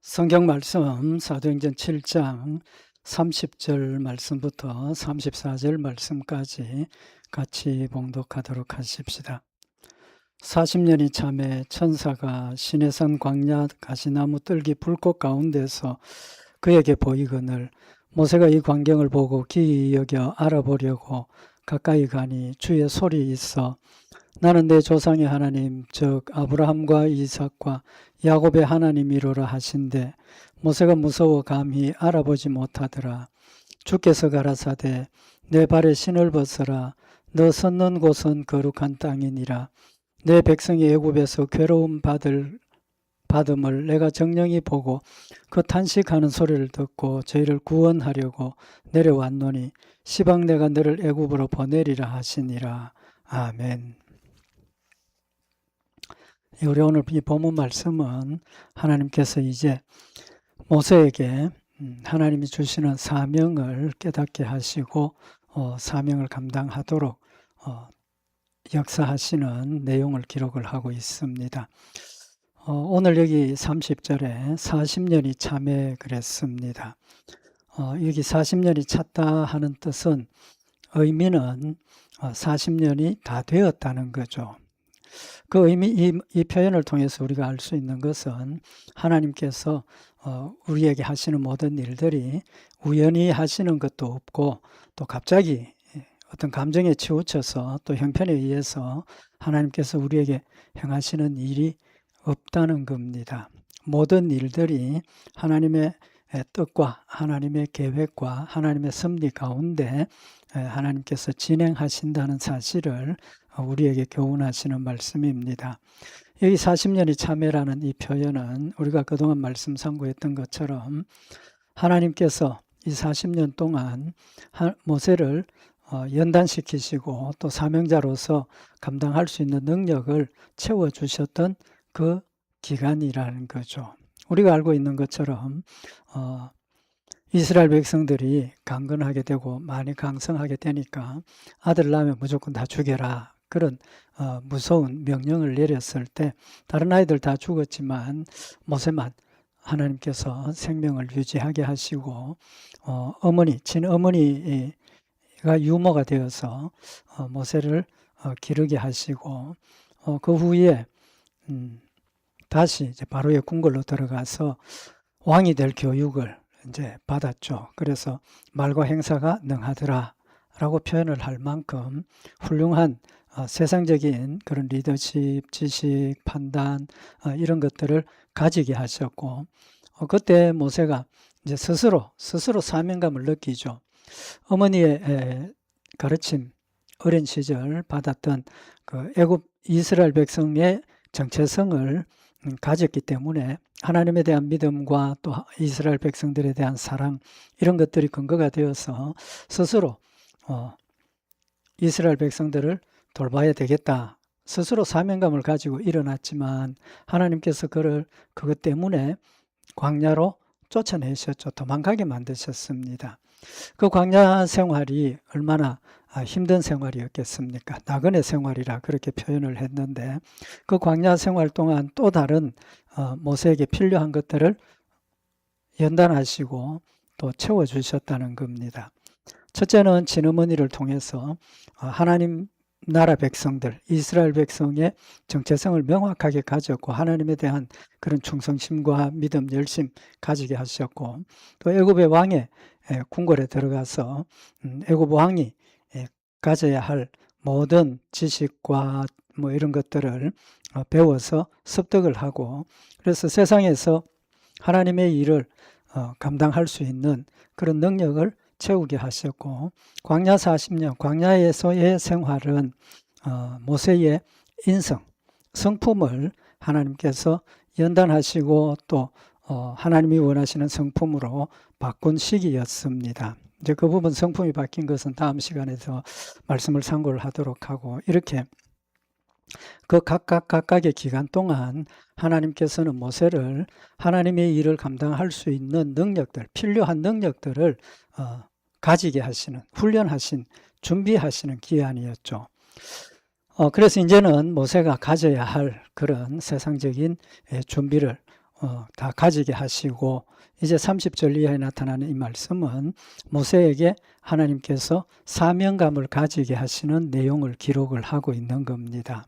성경 말씀 사도행전 7장 30절 말씀부터 34절 말씀까지 같이 봉독하도록 하십시다. 40년이 참에 천사가 시내산 광야 가시나무 뜰기 불꽃 가운데서 그에게 보이거늘 모세가 이 광경을 보고 기이 여겨 알아보려고 가까이 가니 주의 소리 있어 나는 내 조상의 하나님 즉 아브라함과 이삭과 야곱의 하나님이로라 하신대 모세가 무서워 감히 알아보지 못하더라. 주께서 가라사대 내 발에 신을 벗어라. 너 섰는 곳은 거룩한 땅이니라. 내 백성이 애굽에서 괴로움 받음을 내가 정령히 보고 그 탄식하는 소리를 듣고 저희를 구원하려고 내려왔노니 시방 내가 너를 애굽으로 보내리라 하시니라. 아멘. 우리 오늘 이 본문 말씀은 하나님께서 이제 모세에게 하나님이 주시는 사명을 깨닫게 하시고 사명을 감당하도록 역사하시는 내용을 기록을 하고 있습니다. 오늘 여기 30절에 40년이 참에 그랬습니다. 여기 40년이 찼다 하는 뜻은 의미는 40년이 다 되었다는 거죠. 그 의미, 이 표현을 통해서 우리가 알 수 있는 것은 하나님께서 우리에게 하시는 모든 일들이 우연히 하시는 것도 없고 또 갑자기 어떤 감정에 치우쳐서 또 형편에 의해서 하나님께서 우리에게 행하시는 일이 없다는 겁니다. 모든 일들이 하나님의 뜻과 하나님의 계획과 하나님의 섭리 가운데 하나님께서 진행하신다는 사실을 우리에게 교훈하시는 말씀입니다. 여기 40년이 참회라는 이 표현은 우리가 그동안 말씀 상고했던 것처럼 하나님께서 이 40년 동안 모세를 연단시키시고 또 사명자로서 감당할 수 있는 능력을 채워주셨던 그 기간이라는 거죠. 우리가 알고 있는 것처럼 이스라엘 백성들이 강건하게 되고 많이 강성하게 되니까 아들 낳으면 무조건 다 죽여라. 그런 무서운 명령을 내렸을 때 다른 아이들 다 죽었지만 모세만 하나님께서 생명을 유지하게 하시고 친어머니가 유모가 되어서 모세를 기르게 하시고 그 후에 다시 이제 바로의 궁궐로 들어가서 왕이 될 교육을 이제 받았죠. 그래서 말과 행사가 능하더라 라고 표현을 할 만큼 훌륭한 세상적인 그런 리더십, 지식, 판단 이런 것들을 가지게 하셨고 그때 모세가 이제 스스로 사명감을 느끼죠. 어머니의 가르침, 어린 시절 받았던 그 애굽 이스라엘 백성의 정체성을 가졌기 때문에 하나님에 대한 믿음과 또 이스라엘 백성들에 대한 사랑 이런 것들이 근거가 되어서 스스로 이스라엘 백성들을 돌봐야 되겠다. 스스로 사명감을 가지고 일어났지만 하나님께서 그것 때문에 광야로 쫓아내셨죠. 도망가게 만드셨습니다. 그 광야 생활이 얼마나 힘든 생활이었겠습니까? 나그네 생활이라 그렇게 표현을 했는데 그 광야 생활 동안 또 다른 모세에게 필요한 것들을 연단하시고 또 채워주셨다는 겁니다. 첫째는 친어머니를 통해서 하나님 나라 백성들, 이스라엘 백성의 정체성을 명확하게 가졌고 하나님에 대한 그런 충성심과 믿음, 열심 가지게 하셨고 또 애굽의 왕의 궁궐에 들어가서 애굽 왕이 가져야 할 모든 지식과 뭐 이런 것들을 배워서 습득을 하고 그래서 세상에서 하나님의 일을 감당할 수 있는 그런 능력을 채우게 하셨고 광야 40년, 광야에서의 생활은 모세의 인성, 성품을 하나님께서 연단하시고 또 하나님이 원하시는 성품으로 바꾼 시기였습니다. 이제 그 부분 성품이 바뀐 것은 다음 시간에서 말씀을 상고를 하도록 하고 이렇게 그 각각의 기간 동안 하나님께서는 모세를 하나님의 일을 감당할 수 있는 능력들, 필요한 능력들을 가지게 하시는, 훈련하신, 준비하시는 기한이었죠. 그래서 이제는 모세가 가져야 할 그런 세상적인 준비를 다 가지게 하시고 이제 30절 이하에 나타나는 이 말씀은 모세에게 하나님께서 사명감을 가지게 하시는 내용을 기록을 하고 있는 겁니다.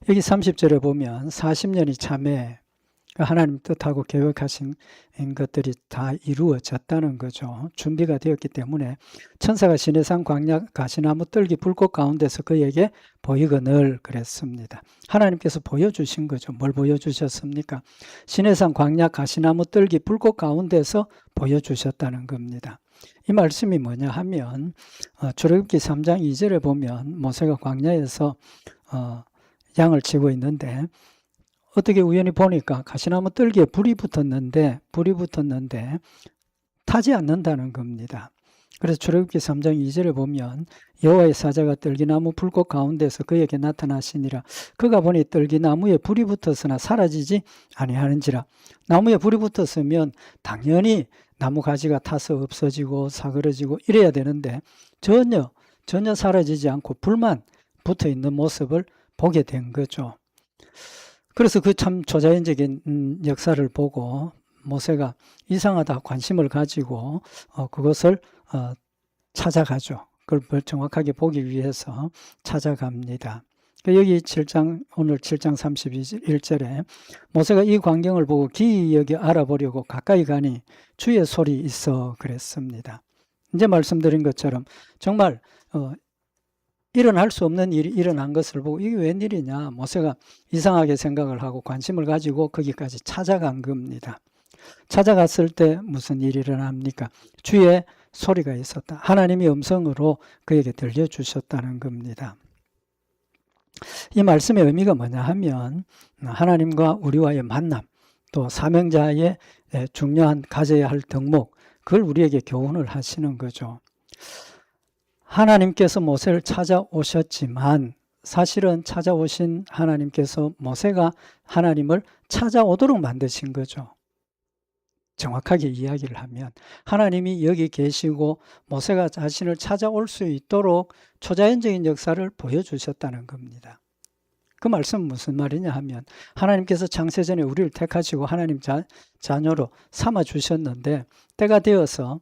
여기 30절에 보면 40년이 참에 하나님 뜻하고 계획하신 것들이 다 이루어졌다는 거죠. 준비가 되었기 때문에 천사가 시내산 광야 가시나무 뜰기 불꽃 가운데서 그에게 보이거늘 그랬습니다. 하나님께서 보여주신 거죠. 뭘 보여주셨습니까? 시내산 광야 가시나무 뜰기 불꽃 가운데서 보여주셨다는 겁니다. 이 말씀이 뭐냐 하면 출애굽기 3장 2절에 보면 모세가 광야에서 양을 치고 있는데 어떻게 우연히 보니까 가시나무 뜰기에 불이 붙었는데 타지 않는다는 겁니다. 그래서 출애굽기 3장 2절에 보면 여호와의 사자가 뜰기나무 불꽃 가운데서 그에게 나타나시니라. 그가 보니 뜰기나무에 불이 붙었으나 사라지지 아니하는지라. 나무에 불이 붙었으면 당연히 나무 가지가 타서 없어지고 사그러지고 이래야 되는데 전혀 사라지지 않고 불만 붙어 있는 모습을 보게 된 거죠. 그래서 그 참 초자연적인 역사를 보고 모세가 이상하다 관심을 가지고 그것을 찾아가죠. 그걸 정확하게 보기 위해서 찾아갑니다. 여기 오늘 7장 31절에 모세가 이 광경을 보고 기이 여기 알아보려고 가까이 가니 주의 소리 있어 그랬습니다. 이제 말씀드린 것처럼 정말 일어날 수 없는 일이 일어난 것을 보고 이게 웬일이냐 모세가 이상하게 생각을 하고 관심을 가지고 거기까지 찾아간 겁니다. 찾아갔을 때 무슨 일이 일어납니까? 주의 소리가 있었다. 하나님이 음성으로 그에게 들려주셨다는 겁니다. 이 말씀의 의미가 뭐냐 하면 하나님과 우리와의 만남, 또 사명자의 중요한 가져야 할 덕목, 그걸 우리에게 교훈을 하시는 거죠. 하나님께서 모세를 찾아오셨지만 사실은 찾아오신 하나님께서 모세가 하나님을 찾아오도록 만드신 거죠. 정확하게 이야기를 하면 하나님이 여기 계시고 모세가 자신을 찾아올 수 있도록 초자연적인 역사를 보여주셨다는 겁니다. 그 말씀은 무슨 말이냐 하면 하나님께서 창세전에 우리를 택하시고 하나님 자녀로 삼아주셨는데 때가 되어서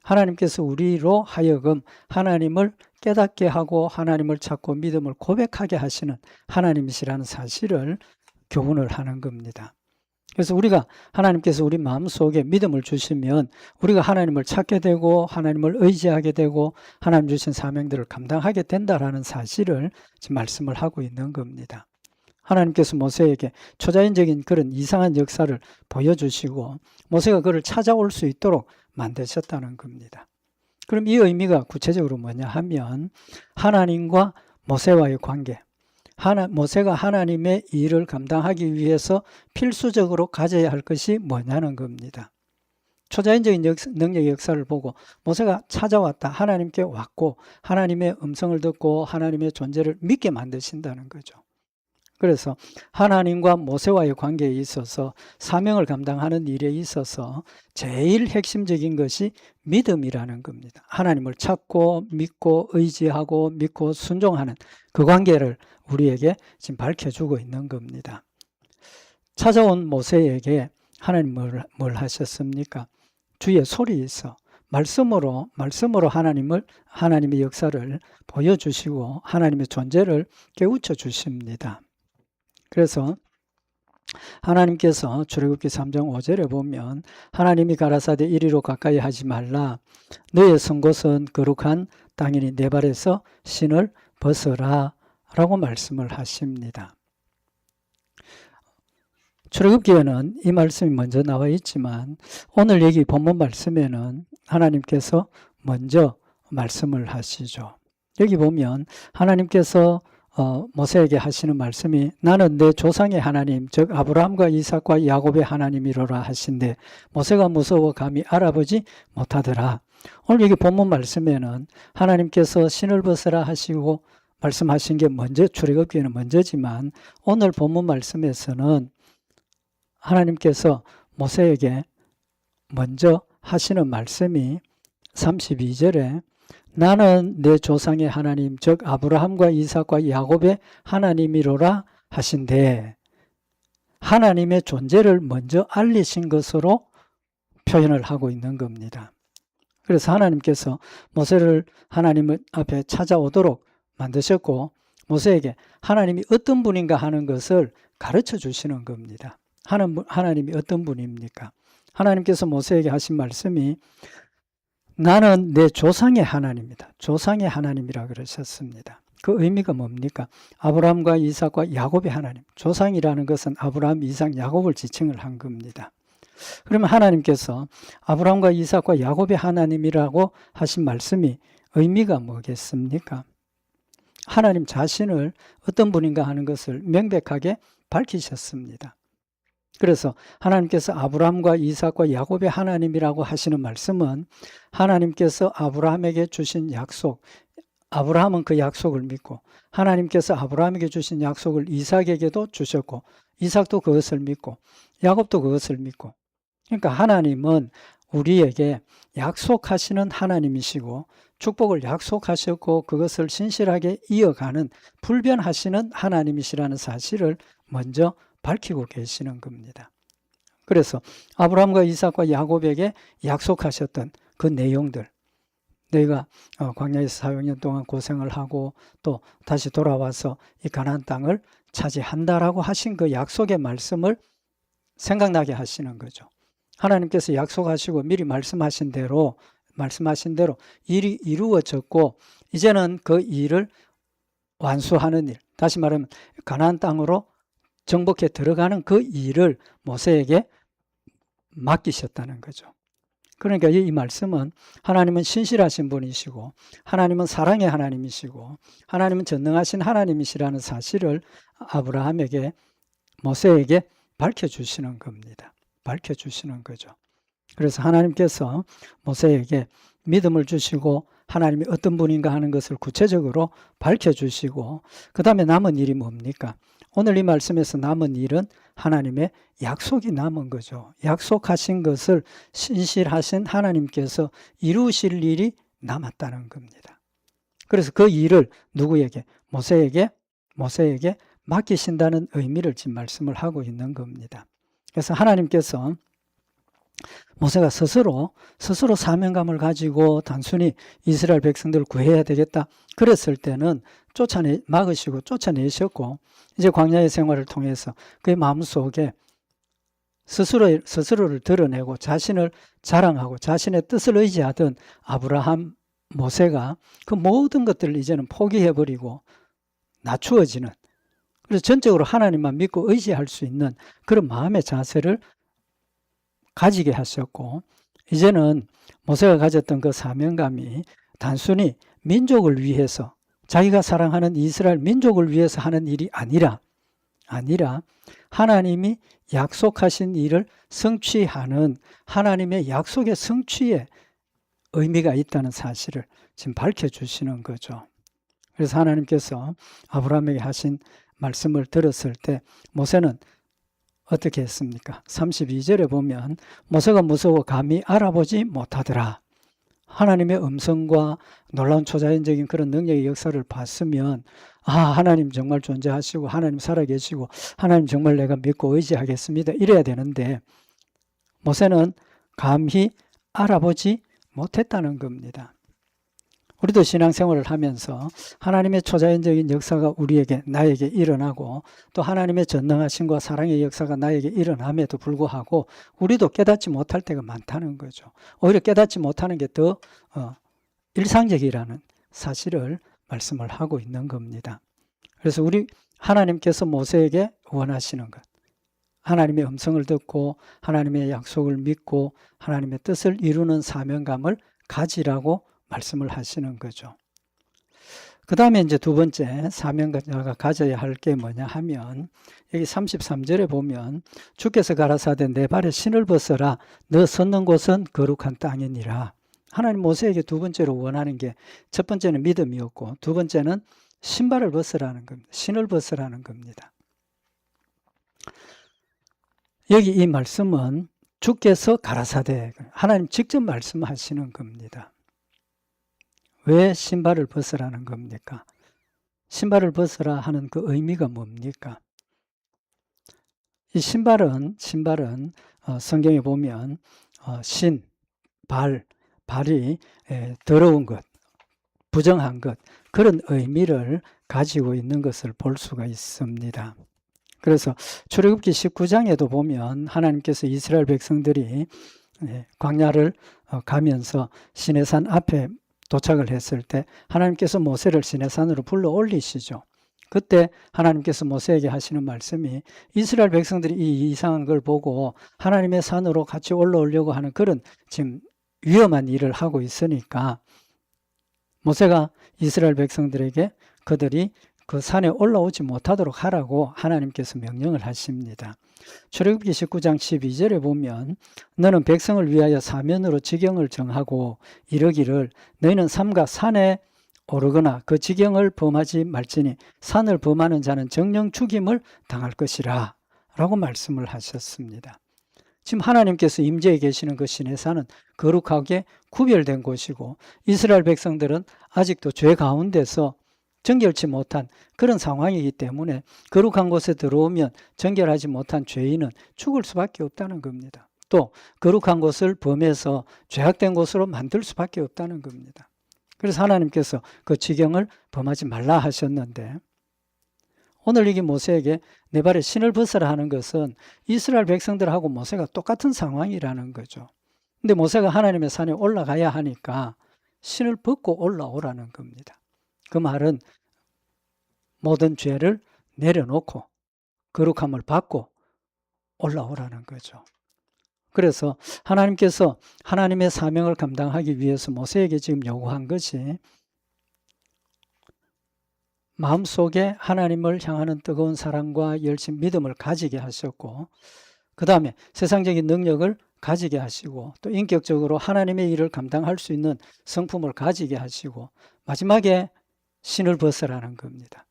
하나님께서 우리로 하여금 하나님을 깨닫게 하고 하나님을 찾고 믿음을 고백하게 하시는 하나님이시라는 사실을 교훈을 하는 겁니다. 그래서 우리가 하나님께서 우리 마음속에 믿음을 주시면 우리가 하나님을 찾게 되고 하나님을 의지하게 되고 하나님 주신 사명들을 감당하게 된다라는 사실을 지금 말씀을 하고 있는 겁니다. 하나님께서 모세에게 초자연적인 그런 이상한 역사를 보여주시고 모세가 그를 찾아올 수 있도록 만드셨다는 겁니다. 그럼 이 의미가 구체적으로 뭐냐 하면 하나님과 모세와의 관계, 모세가 하나님의 일을 감당하기 위해서 필수적으로 가져야 할 것이 뭐냐는 겁니다. 초자연적인 능력의 역사를 보고 모세가 찾아왔다. 하나님께 왔고 하나님의 음성을 듣고 하나님의 존재를 믿게 만드신다는 거죠. 그래서 하나님과 모세와의 관계에 있어서 사명을 감당하는 일에 있어서 제일 핵심적인 것이 믿음이라는 겁니다. 하나님을 찾고 믿고 의지하고 믿고 순종하는 그 관계를 우리에게 지금 밝혀주고 있는 겁니다. 찾아온 모세에게 하나님 뭘 하셨습니까? 주의 소리 있어 말씀으로 하나님의 역사를 보여주시고 하나님의 존재를 깨우쳐 주십니다. 그래서 하나님께서 출애굽기 3장 5절에 보면 하나님이 가라사대 이리로 가까이 하지 말라. 너의 선 곳은 거룩한 땅이니 내 발에서 신을 벗어라 라고 말씀을 하십니다. 출애굽기에는 이 말씀이 먼저 나와 있지만 오늘 여기 본문 말씀에는 하나님께서 먼저 말씀을 하시죠. 여기 보면 하나님께서 모세에게 하시는 말씀이 나는 내 조상의 하나님 즉 아브라함과 이삭과 야곱의 하나님이로라 하신데 모세가 무서워 감히 알아보지 못하더라. 오늘 여기 본문 말씀에는 하나님께서 신을 벗으라 하시고 말씀하신 게 먼저 출애굽기에는 먼저지만 오늘 본문 말씀에서는 하나님께서 모세에게 먼저 하시는 말씀이 32절에 나는 내 조상의 하나님 즉 아브라함과 이삭과 야곱의 하나님이로라 하신대 하나님의 존재를 먼저 알리신 것으로 표현을 하고 있는 겁니다. 그래서 하나님께서 모세를 하나님 앞에 찾아오도록 만드셨고 모세에게 하나님이 어떤 분인가 하는 것을 가르쳐 주시는 겁니다. 하나님이 어떤 분입니까? 하나님께서 모세에게 하신 말씀이 나는 내 조상의 하나님이다. 조상의 하나님이라 그러셨습니다. 그 의미가 뭡니까? 아브라함과 이삭과 야곱의 하나님. 조상이라는 것은 아브라함, 이삭, 야곱을 지칭을 한 겁니다. 그러면 하나님께서 아브라함과 이삭과 야곱의 하나님이라고 하신 말씀이 의미가 뭐겠습니까? 하나님 자신을 어떤 분인가 하는 것을 명백하게 밝히셨습니다. 그래서 하나님께서 아브라함과 이삭과 야곱의 하나님이라고 하시는 말씀은 하나님께서 아브라함에게 주신 약속, 아브라함은 그 약속을 믿고 하나님께서 아브라함에게 주신 약속을 이삭에게도 주셨고 이삭도 그것을 믿고 야곱도 그것을 믿고 그러니까 하나님은 우리에게 약속하시는 하나님이시고 축복을 약속하셨고 그것을 신실하게 이어가는 불변하시는 하나님이시라는 사실을 먼저 밝히고 계시는 겁니다. 그래서 아브라함과 이삭과 야곱에게 약속하셨던 그 내용들 너희가 광야에서 400년 동안 고생을 하고 또 다시 돌아와서 이 가나안 땅을 차지한다라고 하신 그 약속의 말씀을 생각나게 하시는 거죠. 하나님께서 약속하시고 미리 말씀하신 대로 일이 이루어졌고 이제는 그 일을 완수하는 일, 다시 말하면 가나안 땅으로 정복해 들어가는 그 일을 모세에게 맡기셨다는 거죠. 그러니까 이 말씀은 하나님은 신실하신 분이시고 하나님은 사랑의 하나님이시고 하나님은 전능하신 하나님이시라는 사실을 아브라함에게 모세에게 밝혀주시는 겁니다. 밝혀주시는 거죠. 그래서 하나님께서 모세에게 믿음을 주시고 하나님이 어떤 분인가 하는 것을 구체적으로 밝혀주시고 그 다음에 남은 일이 뭡니까? 오늘 이 말씀에서 남은 일은 하나님의 약속이 남은 거죠. 약속하신 것을 신실하신 하나님께서 이루실 일이 남았다는 겁니다. 그래서 그 일을 누구에게? 모세에게 맡기신다는 의미를 지금 말씀을 하고 있는 겁니다. 그래서 하나님께서 모세가 스스로 사명감을 가지고 단순히 이스라엘 백성들을 구해야 되겠다 그랬을 때는 막으시고 쫓아내셨고 이제 광야의 생활을 통해서 그의 마음속에 스스로를 드러내고 자신을 자랑하고 자신의 뜻을 의지하던 아브라함, 모세가 그 모든 것들을 이제는 포기해버리고 낮추어지는 그래서 전적으로 하나님만 믿고 의지할 수 있는 그런 마음의 자세를 가지게 하셨고 이제는 모세가 가졌던 그 사명감이 단순히 민족을 위해서 자기가 사랑하는 이스라엘 민족을 위해서 하는 일이 아니라 하나님이 약속하신 일을 성취하는 하나님의 약속의 성취에 의미가 있다는 사실을 지금 밝혀주시는 거죠. 그래서 하나님께서 아브라함에게 하신 말씀을 들었을 때 모세는 어떻게 했습니까? 32절에 보면 모세가 무서워 감히 알아보지 못하더라. 하나님의 음성과 놀라운 초자연적인 그런 능력의 역사를 봤으면 하나님 정말 존재하시고 하나님 살아계시고 하나님 정말 내가 믿고 의지하겠습니다. 이래야 되는데 모세는 감히 알아보지 못했다는 겁니다. 우리도 신앙생활을 하면서 하나님의 초자연적인 역사가 나에게 일어나고 또 하나님의 전능하심과 사랑의 역사가 나에게 일어남에도 불구하고 우리도 깨닫지 못할 때가 많다는 거죠. 오히려 깨닫지 못하는 게 더 일상적이라는 사실을 말씀을 하고 있는 겁니다. 그래서 하나님께서 모세에게 원하시는 것, 하나님의 음성을 듣고 하나님의 약속을 믿고 하나님의 뜻을 이루는 사명감을 가지라고 말씀을 하시는 거죠. 그 다음에 이제 두 번째 사명자가 가져야 할 게 뭐냐 하면 여기 33절에 보면 주께서 가라사대 내 발에 신을 벗어라 너 섰는 곳은 거룩한 땅이니라. 하나님 모세에게 두 번째로 원하는 게 첫 번째는 믿음이었고 두 번째는 신발을 벗으라는 겁니다. 신을 벗으라는 겁니다. 여기 이 말씀은 주께서 가라사대 하나님 직접 말씀하시는 겁니다. 왜 신발을 벗으라는 겁니까? 신발을 벗으라 하는 그 의미가 뭡니까? 이 신발은 성경에 보면 신, 발이 더러운 것, 부정한 것, 그런 의미를 가지고 있는 것을 볼 수가 있습니다. 그래서 출애굽기 19장에도 보면 하나님께서 이스라엘 백성들이 광야를 가면서 시내산 앞에 도착을 했을 때 하나님께서 모세를 시내산으로 불러 올리시죠. 그때 하나님께서 모세에게 하시는 말씀이 이스라엘 백성들이 이 이상한 걸 보고 하나님의 산으로 같이 올라오려고 하는 그런 지금 위험한 일을 하고 있으니까 모세가 이스라엘 백성들에게 그들이 그 산에 올라오지 못하도록 하라고 하나님께서 명령을 하십니다. 출애굽기 19장 12절에 보면 너는 백성을 위하여 사면으로 지경을 정하고 이르기를 너희는 삼가 산에 오르거나 그 지경을 범하지 말지니 산을 범하는 자는 정령 죽임을 당할 것이라 라고 말씀을 하셨습니다. 지금 하나님께서 임재해 계시는 그 시내산은 거룩하게 구별된 곳이고 이스라엘 백성들은 아직도 죄 가운데서 정결치 못한 그런 상황이기 때문에 거룩한 곳에 들어오면 정결하지 못한 죄인은 죽을 수밖에 없다는 겁니다. 또 거룩한 곳을 범해서 죄악된 곳으로 만들 수밖에 없다는 겁니다. 그래서 하나님께서 그 지경을 범하지 말라 하셨는데 오늘 이게 모세에게 내 발에 신을 벗으라 하는 것은 이스라엘 백성들하고 모세가 똑같은 상황이라는 거죠. 근데 모세가 하나님의 산에 올라가야 하니까 신을 벗고 올라오라는 겁니다. 그 말은 모든 죄를 내려놓고 거룩함을 받고 올라오라는 거죠. 그래서 하나님께서 하나님의 사명을 감당하기 위해서 모세에게 지금 요구한 것이 마음속에 하나님을 향하는 뜨거운 사랑과 열심, 믿음을 가지게 하셨고 그 다음에 세상적인 능력을 가지게 하시고 또 인격적으로 하나님의 일을 감당할 수 있는 성품을 가지게 하시고 마지막에 신을 벗으라는 겁니다.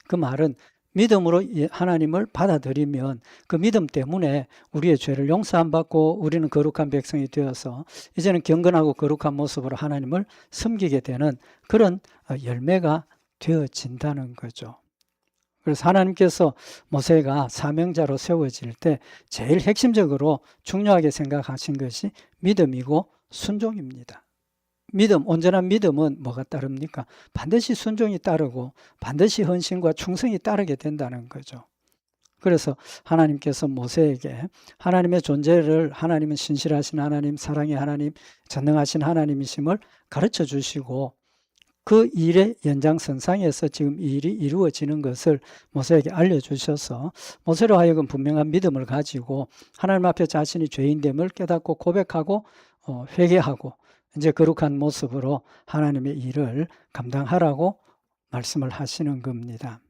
그 말은 믿음으로 하나님을 받아들이면 그 믿음 때문에 우리의 죄를 용서 안 받고 우리는 거룩한 백성이 되어서 이제는 경건하고 거룩한 모습으로 하나님을 섬기게 되는 그런 열매가 되어진다는 거죠. 그래서 하나님께서 모세가 사명자로 세워질 때 제일 핵심적으로 중요하게 생각하신 것이 믿음이고 순종입니다. 믿음, 온전한 믿음은 뭐가 따릅니까? 반드시 순종이 따르고 반드시 헌신과 충성이 따르게 된다는 거죠. 그래서 하나님께서 모세에게 하나님의 존재를 하나님은 신실하신 하나님, 사랑의 하나님, 전능하신 하나님이심을 가르쳐 주시고 그 일의 연장선상에서 지금 이 일이 이루어지는 것을 모세에게 알려주셔서 모세로 하여금 분명한 믿음을 가지고 하나님 앞에 자신이 죄인됨을 깨닫고 고백하고 회개하고 이제 거룩한 모습으로 하나님의 일을 감당하라고 말씀을 하시는 겁니다.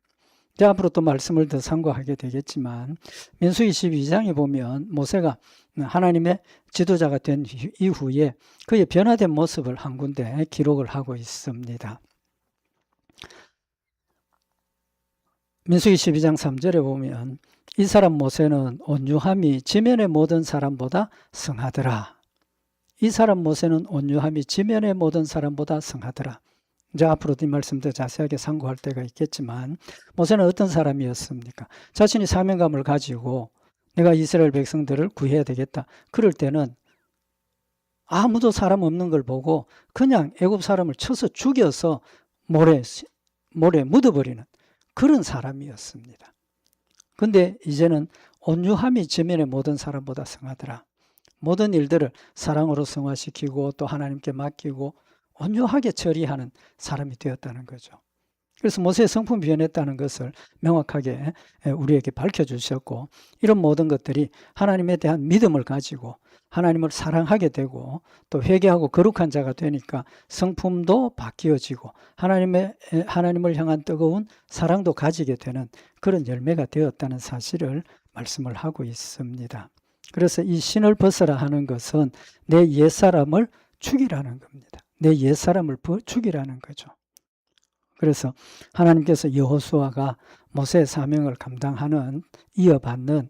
이제 앞으로 또 말씀을 더 상고하게 되겠지만 민수기 12장에 보면 모세가 하나님의 지도자가 된 이후에 그의 변화된 모습을 한 군데 기록을 하고 있습니다. 민수기 12장 3절에 보면 이 사람 모세는 온유함이 지면의 모든 사람보다 성하더라. 이 사람 모세는 온유함이 지면의 모든 사람보다 성하더라. 이제 앞으로도 이 말씀 더 자세하게 상고할 때가 있겠지만 모세는 어떤 사람이었습니까? 자신이 사명감을 가지고 내가 이스라엘 백성들을 구해야 되겠다. 그럴 때는 아무도 사람 없는 걸 보고 그냥 애굽 사람을 쳐서 죽여서 모래 묻어버리는 그런 사람이었습니다. 근데 이제는 온유함이 지면의 모든 사람보다 성하더라. 모든 일들을 사랑으로 성화시키고 또 하나님께 맡기고 온유하게 처리하는 사람이 되었다는 거죠. 그래서 모세의 성품이 변했다는 것을 명확하게 우리에게 밝혀주셨고 이런 모든 것들이 하나님에 대한 믿음을 가지고 하나님을 사랑하게 되고 또 회개하고 거룩한 자가 되니까 성품도 바뀌어지고 하나님을 향한 뜨거운 사랑도 가지게 되는 그런 열매가 되었다는 사실을 말씀을 하고 있습니다. 그래서 이 신을 벗으라 하는 것은 내 옛사람을 죽이라는 겁니다. 내 옛사람을 죽이라는 거죠. 그래서 하나님께서 여호수아가 모세의 사명을 감당하는 이어받는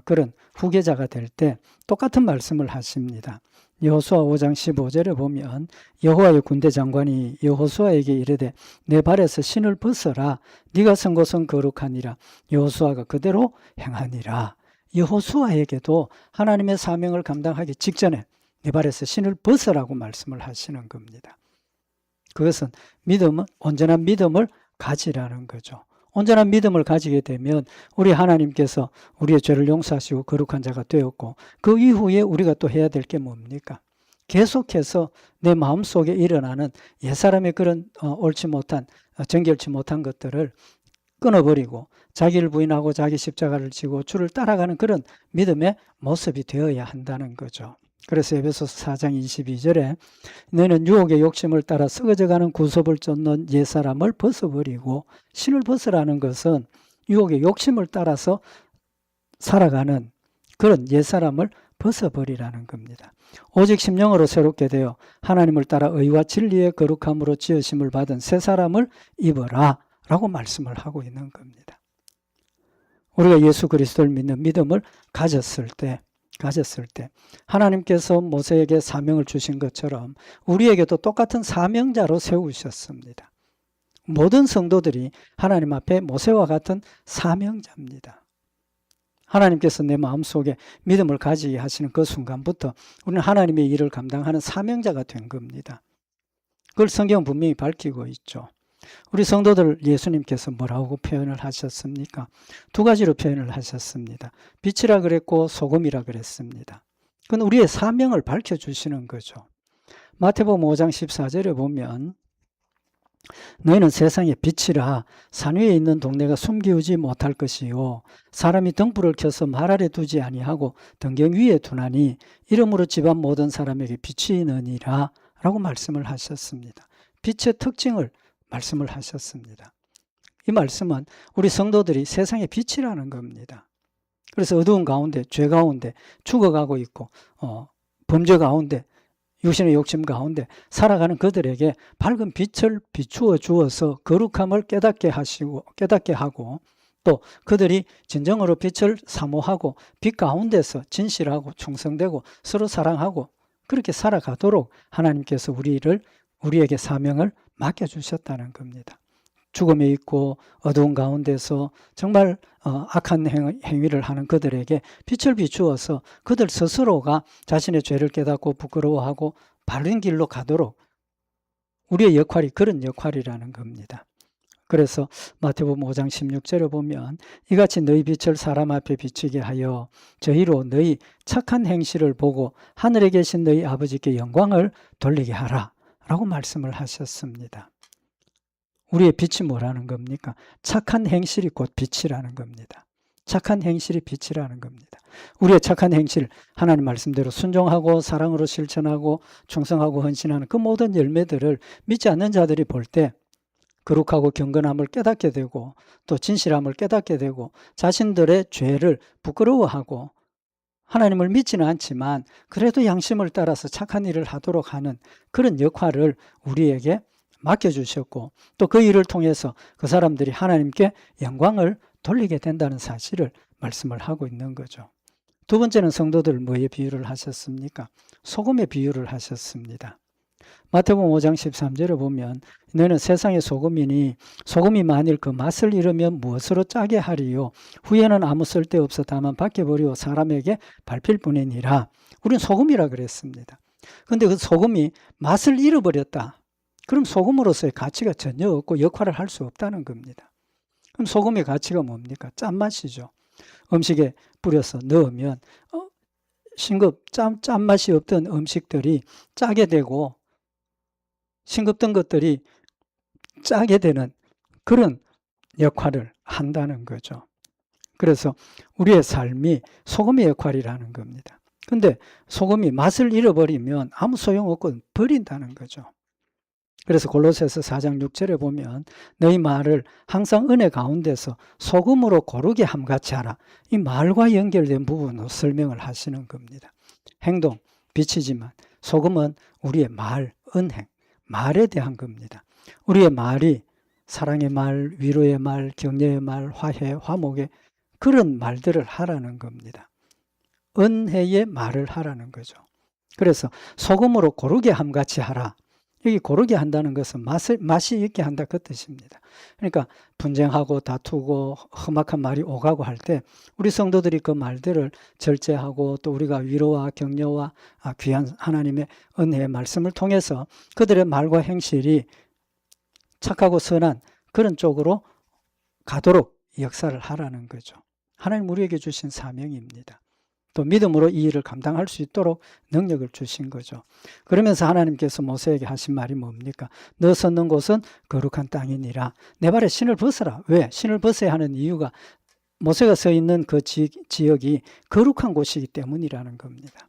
그런 후계자가 될 때 똑같은 말씀을 하십니다. 여호수아 5장 15절에 보면 여호와의 군대 장관이 여호수아에게 이르되 내 발에서 신을 벗어라. 네가 선 곳은 거룩하니라. 여호수아가 그대로 행하니라. 여호수아에게도 하나님의 사명을 감당하기 직전에 네 발에서 신을 벗으라고 말씀을 하시는 겁니다. 그것은 온전한 믿음을 가지라는 거죠. 온전한 믿음을 가지게 되면 우리 하나님께서 우리의 죄를 용서하시고 거룩한 자가 되었고, 그 이후에 우리가 또 해야 될 게 뭡니까? 계속해서 내 마음속에 일어나는 옛사람의 그런 옳지 못한, 정결치 못한 것들을 끊어버리고 자기를 부인하고 자기 십자가를 지고 주를 따라가는 그런 믿음의 모습이 되어야 한다는 거죠. 그래서 에베소서 4장 22절에 너희는 유혹의 욕심을 따라 썩어져가는 구섭을 쫓는 옛사람을 벗어버리고, 신을 벗으라는 것은 유혹의 욕심을 따라서 살아가는 그런 옛사람을 벗어버리라는 겁니다. 오직 심령으로 새롭게 되어 하나님을 따라 의와 진리의 거룩함으로 지으심을 받은 새 사람을 입어라 라고 말씀을 하고 있는 겁니다. 우리가 예수 그리스도를 믿는 믿음을 가졌을 때 하나님께서 모세에게 사명을 주신 것처럼 우리에게도 똑같은 사명자로 세우셨습니다. 모든 성도들이 하나님 앞에 모세와 같은 사명자입니다. 하나님께서 내 마음속에 믿음을 가지게 하시는 그 순간부터 우리는 하나님의 일을 감당하는 사명자가 된 겁니다. 그걸 성경은 분명히 밝히고 있죠. 우리 성도들 예수님께서 뭐라고 표현을 하셨습니까? 두 가지로 표현을 하셨습니다. 빛이라 그랬고 소금이라 그랬습니다. 그건 우리의 사명을 밝혀주시는 거죠. 마태복음 5장 14절에 보면 너희는 세상의 빛이라 산 위에 있는 동네가 숨기우지 못할 것이요 사람이 등불을 켜서 말 아래 두지 아니하고 등경 위에 두나니 이러므로 집안 모든 사람에게 빛이 있느니라 라고 말씀을 하셨습니다. 빛의 특징을 말씀을 하셨습니다. 이 말씀은 우리 성도들이 세상의 빛이라는 겁니다. 그래서 어두운 가운데, 죄 가운데 죽어가고 있고 범죄 가운데, 육신의 욕심 가운데 살아가는 그들에게 밝은 빛을 비추어 주어서 거룩함을 깨닫게 하고, 또 그들이 진정으로 빛을 사모하고 빛 가운데서 진실하고 충성되고 서로 사랑하고 그렇게 살아가도록 하나님께서 우리에게 사명을 맡겨주셨다는 겁니다. 죽음에 있고 어두운 가운데서 정말 악한 행위를 하는 그들에게 빛을 비추어서 그들 스스로가 자신의 죄를 깨닫고 부끄러워하고 바른 길로 가도록 우리의 역할이 그런 역할이라는 겁니다. 그래서 마태복음 5장 16절에 보면 이같이 너희 빛을 사람 앞에 비추게 하여 저희로 너희 착한 행실을 보고 하늘에 계신 너희 아버지께 영광을 돌리게 하라 라고 말씀을 하셨습니다. 우리의 빛이 뭐라는 겁니까? 착한 행실이 곧 빛이라는 겁니다. 착한 행실이 빛이라는 겁니다. 우리의 착한 행실, 하나님 말씀대로 순종하고 사랑으로 실천하고 충성하고 헌신하는 그 모든 열매들을 믿지 않는 자들이 볼 때 거룩하고 경건함을 깨닫게 되고 또 진실함을 깨닫게 되고 자신들의 죄를 부끄러워하고 하나님을 믿지는 않지만 그래도 양심을 따라서 착한 일을 하도록 하는 그런 역할을 우리에게 맡겨주셨고 또 그 일을 통해서 그 사람들이 하나님께 영광을 돌리게 된다는 사실을 말씀을 하고 있는 거죠. 두 번째는 성도들 뭐에 비유를 하셨습니까? 소금에 비유를 하셨습니다. 마태복음 5장 13절에 보면 너희는 세상의 소금이니 소금이 만일 그 맛을 잃으면 무엇으로 짜게 하리요 후에는 아무 쓸데없어 다만 밖에버리고 사람에게 밟힐 뿐이니라. 우리는 소금이라 그랬습니다. 그런데 그 소금이 맛을 잃어버렸다. 그럼 소금으로서의 가치가 전혀 없고 역할을 할 수 없다는 겁니다. 그럼 소금의 가치가 뭡니까? 짠맛이죠. 음식에 뿌려서 넣으면 짠맛이 없던 음식들이 짜게 되고 싱겁던 것들이 짜게 되는 그런 역할을 한다는 거죠. 그래서 우리의 삶이 소금의 역할이라는 겁니다. 근데 소금이 맛을 잃어버리면 아무 소용없고 버린다는 거죠. 그래서 골로새서 4장 6절에 보면 너희 말을 항상 은혜 가운데서 소금으로 고르게 함같이 하라. 이 말과 연결된 부분으로 설명을 하시는 겁니다. 행동, 빛이지만 소금은 우리의 말, 은행, 말에 대한 겁니다. 우리의 말이 사랑의 말, 위로의 말, 격려의 말, 화해, 화목의 그런 말들을 하라는 겁니다. 은혜의 말을 하라는 거죠. 그래서 소금으로 고르게 함같이 하라. 여기 고르게 한다는 것은 맛이 있게 한다 그 뜻입니다. 그러니까 분쟁하고 다투고 험악한 말이 오가고 할 때 우리 성도들이 그 말들을 절제하고 또 우리가 위로와 격려와 귀한 하나님의 은혜의 말씀을 통해서 그들의 말과 행실이 착하고 선한 그런 쪽으로 가도록 역사를 하라는 거죠. 하나님 우리에게 주신 사명입니다. 또 믿음으로 이 일을 감당할 수 있도록 능력을 주신 거죠. 그러면서 하나님께서 모세에게 하신 말이 뭡니까? 너 섰는 곳은 거룩한 땅이니라. 내 발에 신을 벗어라. 왜? 신을 벗어야 하는 이유가 모세가 서 있는 그 지역이 거룩한 곳이기 때문이라는 겁니다.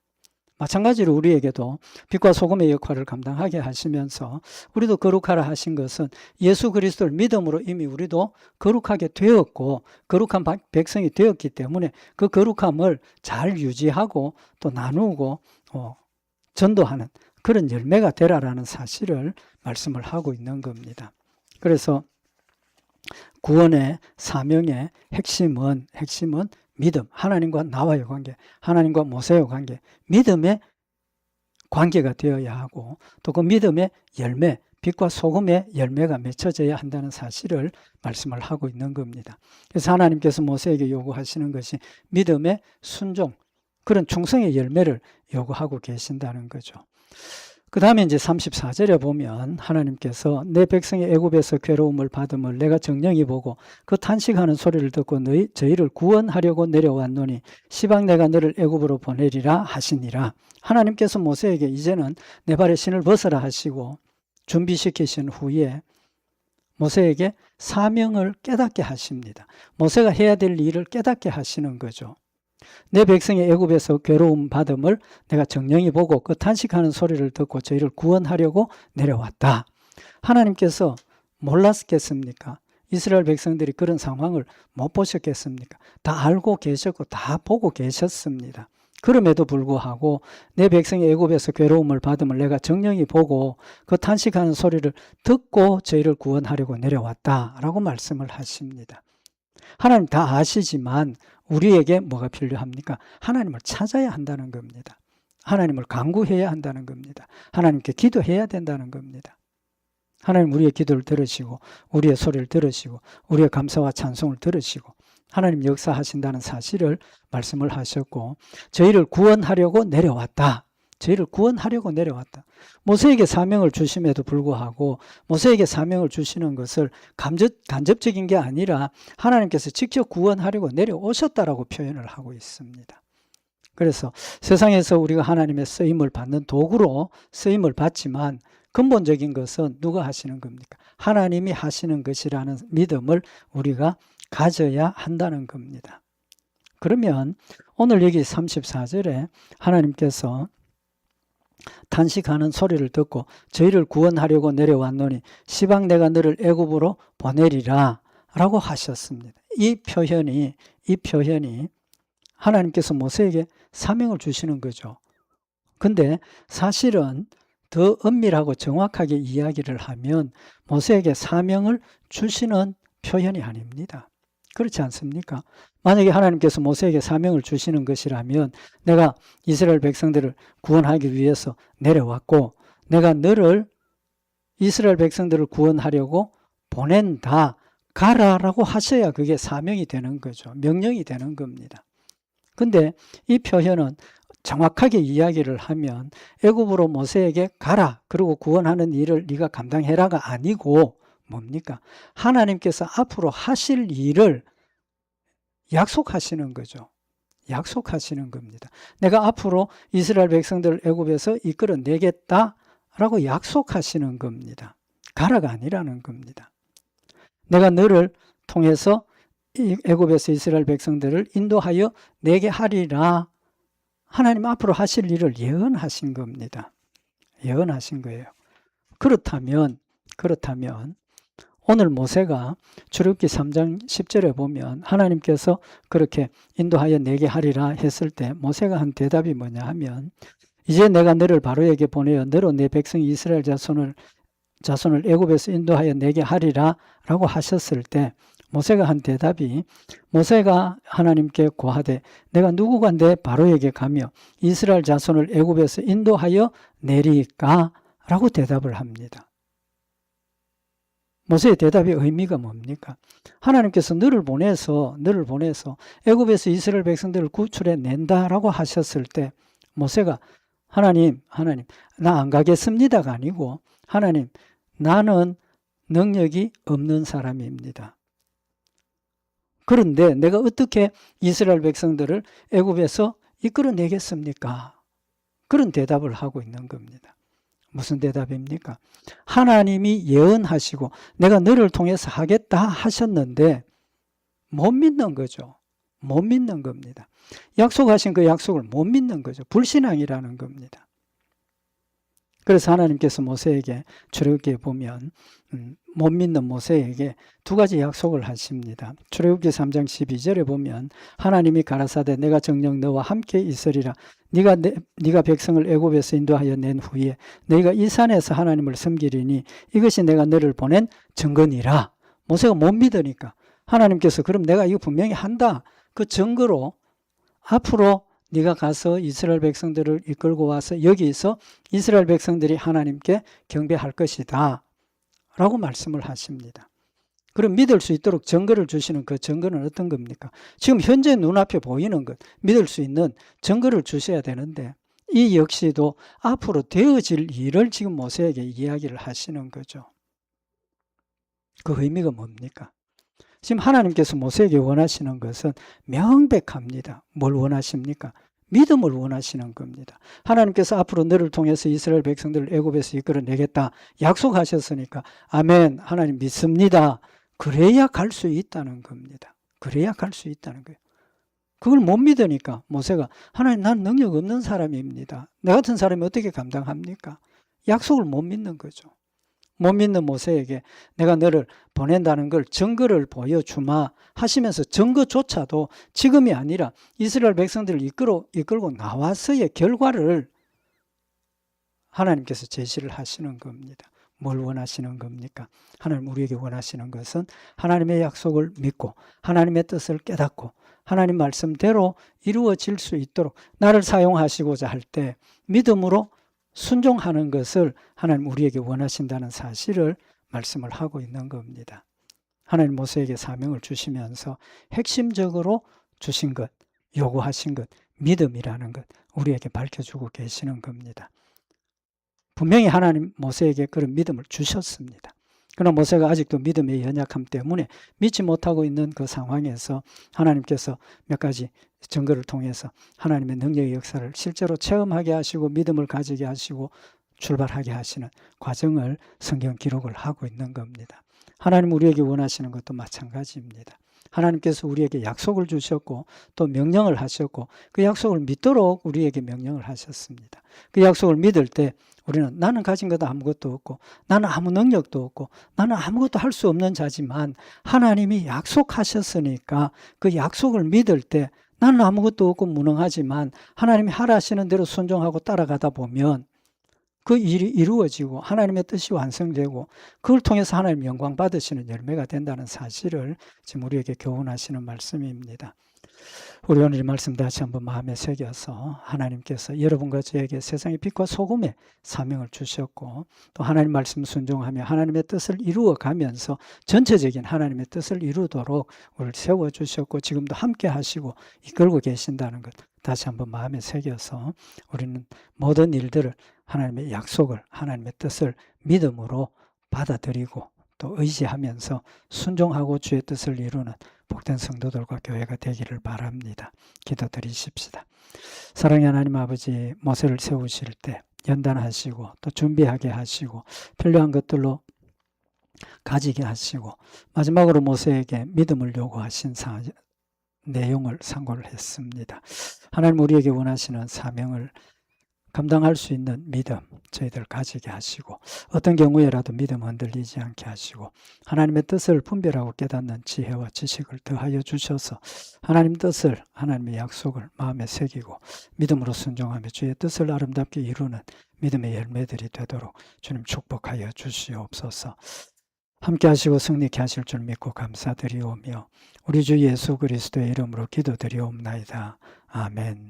마찬가지로 우리에게도 빛과 소금의 역할을 감당하게 하시면서 우리도 거룩하라 하신 것은 예수 그리스도를 믿음으로 이미 우리도 거룩하게 되었고 거룩한 백성이 되었기 때문에 그 거룩함을 잘 유지하고 또 나누고 전도하는 그런 열매가 되라라는 사실을 말씀을 하고 있는 겁니다. 그래서 구원의 사명의 핵심은 믿음, 하나님과 나와의 관계, 하나님과 모세의 관계, 믿음의 관계가 되어야 하고 또 그 믿음의 열매, 빛과 소금의 열매가 맺혀져야 한다는 사실을 말씀을 하고 있는 겁니다. 그래서 하나님께서 모세에게 요구하시는 것이 믿음의 순종, 그런 충성의 열매를 요구하고 계신다는 거죠. 그 다음에 이제 34절에 보면 하나님께서 내 백성이 애굽에서 괴로움을 받음을 내가 정령이 보고 그 탄식하는 소리를 듣고 저희를 구원하려고 내려왔노니 시방 내가 너를 애굽으로 보내리라 하시니라. 하나님께서 모세에게 이제는 내 발에 신을 벗어라 하시고 준비시키신 후에 모세에게 사명을 깨닫게 하십니다. 모세가 해야 될 일을 깨닫게 하시는 거죠. 내 백성이 애굽에서 괴로움 받음을 내가 정령이 보고 그 탄식하는 소리를 듣고 저희를 구원하려고 내려왔다. 하나님께서 몰랐겠습니까? 이스라엘 백성들이 그런 상황을 못 보셨겠습니까? 다 알고 계셨고 다 보고 계셨습니다. 그럼에도 불구하고 내 백성이 애굽에서 괴로움을 받음을 내가 정령이 보고 그 탄식하는 소리를 듣고 저희를 구원하려고 내려왔다라고 말씀을 하십니다. 하나님 다 아시지만 우리에게 뭐가 필요합니까? 하나님을 찾아야 한다는 겁니다. 하나님을 간구해야 한다는 겁니다. 하나님께 기도해야 된다는 겁니다. 하나님 우리의 기도를 들으시고 우리의 소리를 들으시고 우리의 감사와 찬송을 들으시고 하나님 역사하신다는 사실을 말씀을 하셨고 저희를 구원하려고 내려왔다. 저희를 구원하려고 내려왔다. 모세에게 사명을 주심에도 불구하고 모세에게 사명을 주시는 것을 간접적인 게 아니라 하나님께서 직접 구원하려고 내려오셨다라고 표현을 하고 있습니다. 그래서 세상에서 우리가 하나님의 쓰임을 받는 도구로 쓰임을 받지만 근본적인 것은 누가 하시는 겁니까? 하나님이 하시는 것이라는 믿음을 우리가 가져야 한다는 겁니다. 그러면 오늘 여기 34절에 하나님께서 탄식하는 소리를 듣고 저희를 구원하려고 내려왔노니 시방 내가 너를 애굽으로 보내리라 라고 하셨습니다. 이 표현이 하나님께서 모세에게 사명을 주시는 거죠. 근데 사실은 더 엄밀하고 정확하게 이야기를 하면 모세에게 사명을 주시는 표현이 아닙니다. 그렇지 않습니까? 만약에 하나님께서 모세에게 사명을 주시는 것이라면 내가 이스라엘 백성들을 구원하기 위해서 내려왔고 내가 너를 이스라엘 백성들을 구원하려고 보낸다. 가라라고 하셔야 그게 사명이 되는 거죠. 명령이 되는 겁니다. 근데 이 표현은 정확하게 이야기를 하면 애굽으로 모세에게 가라. 그리고 구원하는 일을 네가 감당해라가 아니고 뭡니까? 하나님께서 앞으로 하실 일을 약속하시는 거죠. 약속하시는 겁니다. 내가 앞으로 이스라엘 백성들을 애굽에서 이끌어내겠다라고 약속하시는 겁니다. 가라가 아니라는 겁니다. 내가 너를 통해서 애굽에서 이스라엘 백성들을 인도하여 내게 하리라. 하나님 앞으로 하실 일을 예언하신 겁니다. 예언하신 거예요. 그렇다면 오늘 모세가 출애굽기 3장 10절에 보면 하나님께서 그렇게 인도하여 내게 하리라 했을 때 모세가 한 대답이 뭐냐 하면 이제 내가 너를 바로에게 보내어 너로 내 백성 이스라엘 자손을 애굽에서 인도하여 내게 하리라 라고 하셨을 때 모세가 한 대답이 모세가 하나님께 고하되 내가 누구간데 바로에게 가며 이스라엘 자손을 애굽에서 인도하여 내리까 라고 대답을 합니다. 모세의 대답의 의미가 뭡니까? 하나님께서 너를 보내서 애굽에서 이스라엘 백성들을 구출해 낸다라고 하셨을 때 모세가 하나님 나 안 가겠습니다가 아니고 하나님 나는 능력이 없는 사람입니다. 그런데 내가 어떻게 이스라엘 백성들을 애굽에서 이끌어내겠습니까? 그런 대답을 하고 있는 겁니다. 무슨 대답입니까? 하나님이 예언하시고 내가 너를 통해서 하겠다 하셨는데 못 믿는 거죠. 못 믿는 겁니다. 약속하신 그 약속을 못 믿는 거죠. 불신앙이라는 겁니다. 그래서 하나님께서 모세에게 출애굽기에 보면 못 믿는 모세에게 두 가지 약속을 하십니다. 출애굽기 3장 12절에 보면 하나님이 가라사대 내가 정녕 너와 함께 있으리라. 네가 백성을 애굽에서 인도하여 낸 후에 너희가 이 산에서 하나님을 섬기리니 이것이 내가 너를 보낸 증거니라. 모세가 못 믿으니까 하나님께서 그럼 내가 이거 분명히 한다. 그 증거로 앞으로 네가 가서 이스라엘 백성들을 이끌고 와서 여기서 이스라엘 백성들이 하나님께 경배할 것이다 라고 말씀을 하십니다. 그럼 믿을 수 있도록 증거를 주시는 그 증거는 어떤 겁니까? 지금 현재 눈앞에 보이는 것, 믿을 수 있는 증거를 주셔야 되는데 이 역시도 앞으로 되어질 일을 지금 모세에게 이야기를 하시는 거죠. 그 의미가 뭡니까? 지금 하나님께서 모세에게 원하시는 것은 명백합니다. 뭘 원하십니까? 믿음을 원하시는 겁니다. 하나님께서 앞으로 너를 통해서 이스라엘 백성들을 애굽에서 이끌어내겠다 약속하셨으니까 아멘 하나님 믿습니다. 그래야 갈 수 있다는 겁니다. 그래야 갈 수 있다는 거예요. 그걸 못 믿으니까 모세가 하나님 난 능력 없는 사람입니다. 나 같은 사람이 어떻게 감당합니까? 약속을 못 믿는 거죠. 못 믿는 모세에게 내가 너를 보낸다는 걸 증거를 보여주마 하시면서 증거조차도 지금이 아니라 이스라엘 백성들을 이끌고 나와서의 결과를 하나님께서 제시를 하시는 겁니다. 뭘 원하시는 겁니까? 하나님 우리에게 원하시는 것은 하나님의 약속을 믿고 하나님의 뜻을 깨닫고 하나님 말씀대로 이루어질 수 있도록 나를 사용하시고자 할 때 믿음으로 순종하는 것을 하나님 우리에게 원하신다는 사실을 말씀을 하고 있는 겁니다. 하나님 모세에게 사명을 주시면서 핵심적으로 주신 것, 요구하신 것, 믿음이라는 것 우리에게 밝혀주고 계시는 겁니다. 분명히 하나님 모세에게 그런 믿음을 주셨습니다. 그러나 모세가 아직도 믿음의 연약함 때문에 믿지 못하고 있는 그 상황에서 하나님께서 몇 가지 증거를 통해서 하나님의 능력의 역사를 실제로 체험하게 하시고 믿음을 가지게 하시고 출발하게 하시는 과정을 성경 기록을 하고 있는 겁니다. 하나님 우리에게 원하시는 것도 마찬가지입니다. 하나님께서 우리에게 약속을 주셨고 또 명령을 하셨고 그 약속을 믿도록 우리에게 명령을 하셨습니다. 그 약속을 믿을 때 우리는 나는 가진 것 아무것도 없고 나는 아무 능력도 없고 나는 아무것도 할 수 없는 자지만 하나님이 약속하셨으니까 그 약속을 믿을 때 나는 아무것도 없고 무능하지만 하나님이 하라 하시는 대로 순종하고 따라가다 보면 그 일이 이루어지고 하나님의 뜻이 완성되고 그걸 통해서 하나님 영광 받으시는 열매가 된다는 사실을 지금 우리에게 교훈하시는 말씀입니다. 우리 오늘 이 말씀 다시 한번 마음에 새겨서 하나님께서 여러분과 저에게 세상의 빛과 소금의 사명을 주셨고 또 하나님 말씀 순종하며 하나님의 뜻을 이루어가면서 전체적인 하나님의 뜻을 이루도록 우리를 세워주셨고 지금도 함께 하시고 이끌고 계신다는 것 다시 한번 마음에 새겨서 우리는 모든 일들을 하나님의 약속을 하나님의 뜻을 믿음으로 받아들이고 또 의지하면서 순종하고 주의 뜻을 이루는 복된 성도들과 교회가 되기를 바랍니다. 기도드리십시다. 사랑의 하나님 아버지 모세를 세우실 때 연단하시고 또 준비하게 하시고 필요한 것들로 가지게 하시고 마지막으로 모세에게 믿음을 요구하신 내용을 상고를 했습니다. 하나님 우리에게 원하시는 사명을 감당할 수 있는 믿음 저희들 가지게 하시고 어떤 경우에라도 믿음 흔들리지 않게 하시고 하나님의 뜻을 분별하고 깨닫는 지혜와 지식을 더하여 주셔서 하나님 뜻을 하나님의 약속을 마음에 새기고 믿음으로 순종하며 주의 뜻을 아름답게 이루는 믿음의 열매들이 되도록 주님 축복하여 주시옵소서. 함께 하시고 승리케 하실 줄 믿고 감사드리오며 우리 주 예수 그리스도의 이름으로 기도드리옵나이다. 아멘.